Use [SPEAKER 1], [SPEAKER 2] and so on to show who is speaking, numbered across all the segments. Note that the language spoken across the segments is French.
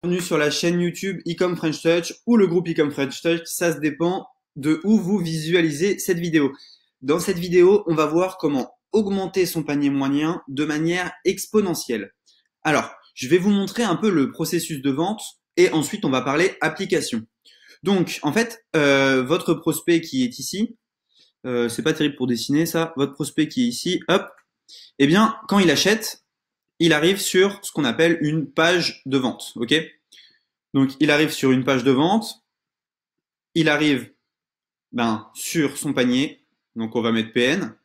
[SPEAKER 1] Bienvenue sur la chaîne YouTube Ecom French Touch ou le groupe Ecom French Touch, ça se dépend de où vous visualisez cette vidéo. Dans cette vidéo, on va voir comment augmenter son panier moyen de manière exponentielle. Alors, je vais vous montrer un peu le processus de vente et ensuite on va parler application. Donc, en fait, votre prospect qui est ici, c'est pas terrible pour dessiner ça, votre prospect qui est ici, hop, eh bien, quand il achète, il arrive sur ce qu'on appelle une page de vente, ok? Donc, il arrive sur une page de vente, il arrive sur son panier, donc on va mettre PN,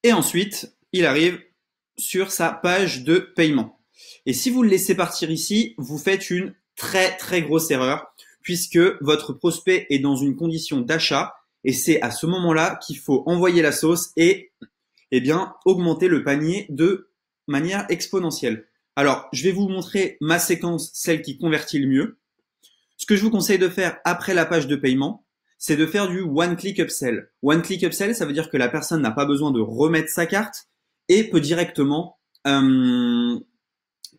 [SPEAKER 1] et ensuite, il arrive sur sa page de paiement. Et si vous le laissez partir ici, vous faites une très très grosse erreur, puisque votre prospect est dans une condition d'achat, et c'est à ce moment-là qu'il faut envoyer la sauce et augmenter le panier de manière exponentielle. Alors, je vais vous montrer ma séquence, celle qui convertit le mieux. Ce que je vous conseille de faire après la page de paiement, c'est de faire du one-click upsell. One-click upsell, ça veut dire que la personne n'a pas besoin de remettre sa carte et peut directement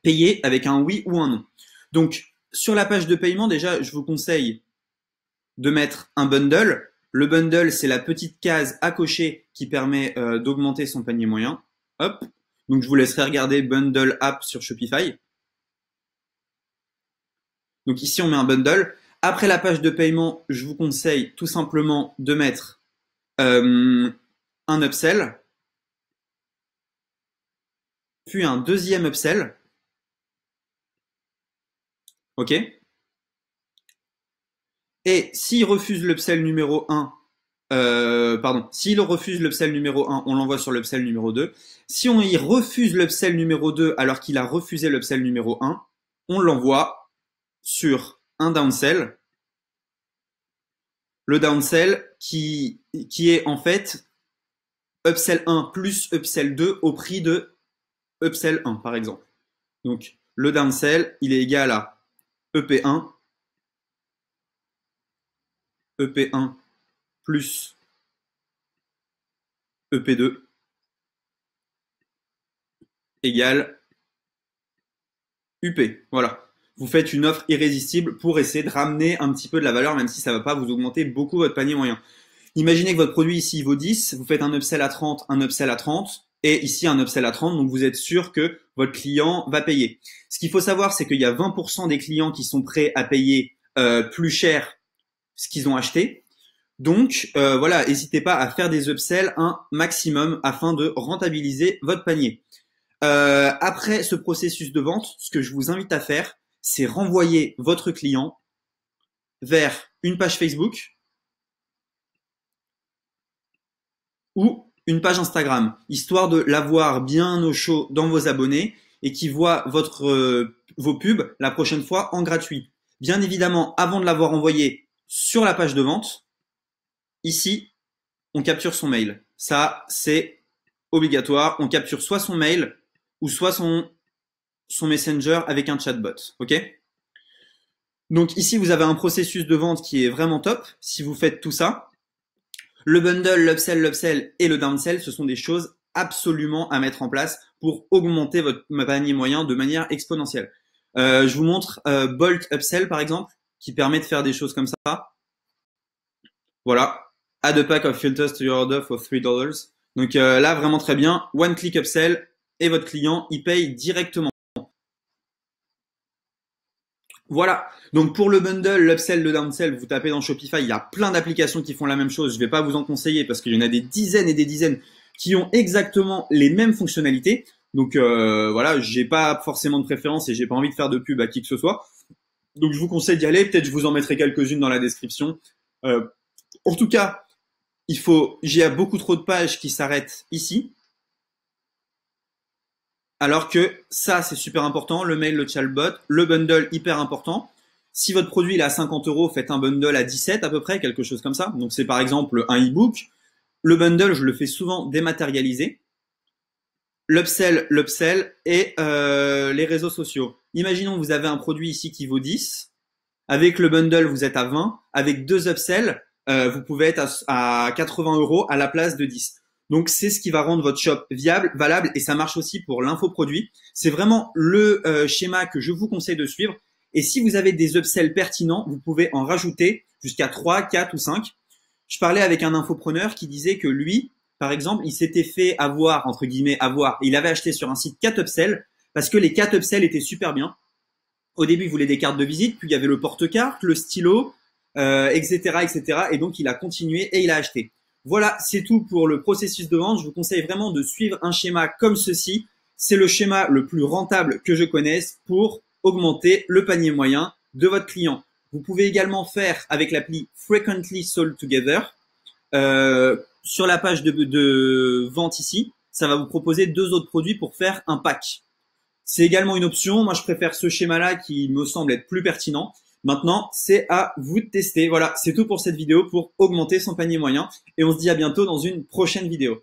[SPEAKER 1] payer avec un oui ou un non. Donc, sur la page de paiement, déjà, je vous conseille de mettre un bundle. Le bundle, c'est la petite case à cocher qui permet d'augmenter son panier moyen. Hop. Donc, je vous laisserai regarder bundle app sur Shopify. Donc ici, on met un bundle. Après la page de paiement, je vous conseille tout simplement de mettre un upsell, puis un deuxième upsell. OK? Et s'il refuse l'upsell numéro 1, s'il refuse l'upsell numéro 1, on l'envoie sur l'upsell numéro 2. Si on y refuse l'upsell numéro 2 alors qu'il a refusé l'upsell numéro 1, on l'envoie sur un downsell. Le downsell qui est en fait upsell 1 plus upsell 2 au prix de upsell 1 par exemple. Donc le downsell, il est égal à EP1 plus EP2 égale UP. Voilà. Vous faites une offre irrésistible pour essayer de ramener un petit peu de la valeur, même si ça ne va pas vous augmenter beaucoup votre panier moyen. Imaginez que votre produit ici vaut 10, vous faites un upsell à 30, un upsell à 30, et ici un upsell à 30, donc vous êtes sûr que votre client va payer. Ce qu'il faut savoir, c'est qu'il y a 20% des clients qui sont prêts à payer plus cher ce qu'ils ont acheté. Donc voilà, n'hésitez pas à faire des upsells un maximum afin de rentabiliser votre panier. Après ce processus de vente, ce que je vous invite à faire, c'est renvoyer votre client vers une page Facebook ou une page Instagram, histoire de l'avoir bien au chaud dans vos abonnés et qui voit vos pubs la prochaine fois en gratuit. Bien évidemment, avant de l'avoir envoyé sur la page de vente, ici, on capture son mail. Ça, c'est obligatoire. On capture soit son mail ou soit son messenger avec un chatbot. OK? Donc ici, vous avez un processus de vente qui est vraiment top si vous faites tout ça. Le bundle, l'upsell et le downsell, ce sont des choses absolument à mettre en place pour augmenter votre panier moyen de manière exponentielle. Je vous montre Bolt Upsell par exemple, qui permet de faire des choses comme ça. Voilà. Add a pack of filters to your order for $3. Donc là, vraiment très bien. One click upsell et votre client, il paye directement. Voilà. Donc pour le bundle, l'upsell, le downsell, vous tapez dans Shopify, il y a plein d'applications qui font la même chose. Je ne vais pas vous en conseiller parce qu'il y en a des dizaines et des dizaines qui ont exactement les mêmes fonctionnalités. Donc voilà, j'ai pas forcément de préférence et j'ai pas envie de faire de pub à qui que ce soit. Donc je vous conseille d'y aller. Peut-être je vous en mettrai quelques-unes dans la description. En tout cas, j'ai beaucoup trop de pages qui s'arrêtent ici. Alors que ça, c'est super important, le mail, le chatbot, le bundle, hyper important. Si votre produit il est à 50 euros, faites un bundle à 17 à peu près, quelque chose comme ça. Donc c'est par exemple un e-book. Le bundle, je le fais souvent dématérialisé. L'upsell et les réseaux sociaux. Imaginons que vous avez un produit ici qui vaut 10. Avec le bundle, vous êtes à 20. Avec deux upsells, vous pouvez être à 80 euros à la place de 10. Donc, c'est ce qui va rendre votre shop viable, valable, et ça marche aussi pour l'infoproduit. C'est vraiment le schéma que je vous conseille de suivre. Et si vous avez des upsells pertinents, vous pouvez en rajouter jusqu'à 3, 4 ou 5. Je parlais avec un infopreneur qui disait que lui, par exemple, il s'était fait avoir, entre guillemets, avoir. Il avait acheté sur un site 4 upsells parce que les 4 upsells étaient super bien. Au début, il voulait des cartes de visite, puis il y avait le porte-carte, le stylo, etc., etc. Et donc, il a continué et il a acheté. Voilà, c'est tout pour le processus de vente. Je vous conseille vraiment de suivre un schéma comme ceci. C'est le schéma le plus rentable que je connaisse pour augmenter le panier moyen de votre client. Vous pouvez également faire avec l'appli Frequently Sold Together. Sur la page de vente ici, ça va vous proposer 2 autres produits pour faire un pack. C'est également une option. Moi, je préfère ce schéma-là qui me semble être plus pertinent. Maintenant, c'est à vous de tester. Voilà, c'est tout pour cette vidéo pour augmenter son panier moyen. Et on se dit à bientôt dans une prochaine vidéo.